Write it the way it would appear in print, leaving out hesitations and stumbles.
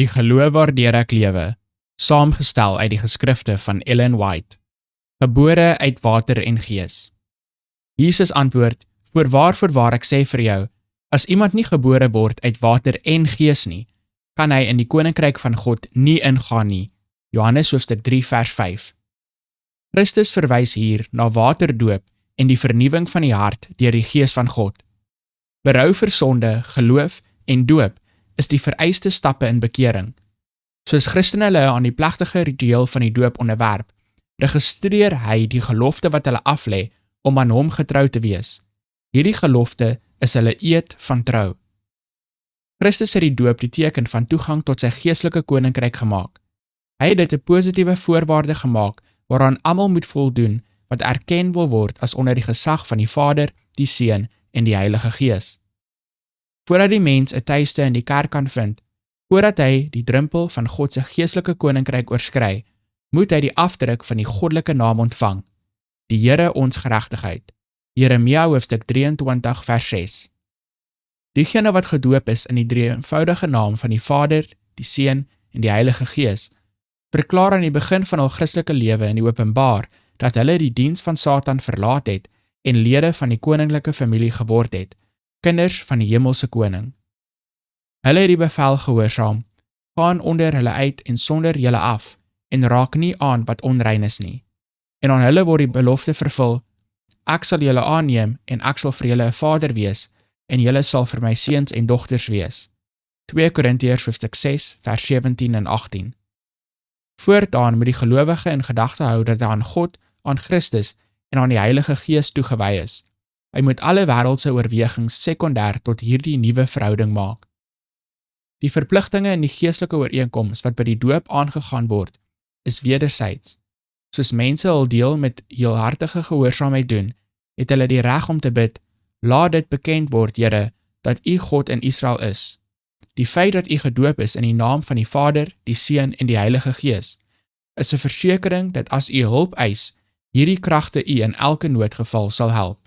Die geloof waardeur ek lewe, saamgestel uit die geskrifte van Ellen White, gebore uit water en gees. Jesus antwoord, voorwaar ek sê vir jou, as iemand nie gebore word uit water en gees nie, kan hy in die koninkryk van God nie ingaan nie. Johannes hoofstuk 3 vers 5. Christus verwys hier na waterdoop en die vernuwing van die hart deur die gees van God. Berou vir sonde, geloof en doop is die vereiste stappe in bekering. Soos Christene hulle aan die plegtige ritueel van die doop onderwerp, registreer hy die gelofte wat hulle aflê om aan hom getrou te wees. Hierdie gelofte is hulle eed van trou. Christus het die doop die teken van toegang tot sy geestelike koninkryk gemaak. Hy het dit 'n positiewe voorwaarde gemaak waaraan almal moet voldoen wat erken wil word as onder die gesag van die Vader, die Seun en die Heilige Gees. Voordat die mens 'n tuiste in die kerk kan vind, voordat hy die drempel van God se geestelike koninkryk oorskry, moet hy die afdruk van die goddelike naam ontvang, die Here ons geregtigheid. Jeremia hoofstuk 23 vers 6. Diegene wat gedoop is in die drie-eenvoudige naam van die Vader, die Seun en die Heilige Gees, verklaar aan die begin van hul Christelike lewe in die openbaar dat hulle die diens van Satan verlaat het en lede van die koninklike familie geword het, kinders van die hemelse koning. Hulle het die bevel gehoorsaam, gaan onder hulle uit en sonder julle af en raak nie aan wat onrein is nie. En aan hulle word die belofte vervul, ek sal julle aanneem en ek sal vir julle 'n vader wees en julle sal vir my seuns en dogters wees. 2 Korintiërs hoofstuk 6 vers 17 en 18. Voortaan moet die gelowige in gedagte hou dat hy aan God, aan Christus en aan die Heilige Gees toegewy is. Hy moet alle wêreldse oorwegings sekondêr tot hierdie nuwe verhouding maak. Die verpligtinge in die geestelike ooreenkoms wat by die doop aangegaan word, is wedersyds. Soos mense hul deel met heelhartige gehoorsaamheid doen, het hulle die reg om te bid, laat dit bekend word, Here, dat U God in Israel is. Die feit dat U gedoop is in die naam van die Vader, die Seun en die Heilige Gees, is 'n versekering dat as U hulp eis, hierdie kragte U in elke noodgeval sal help.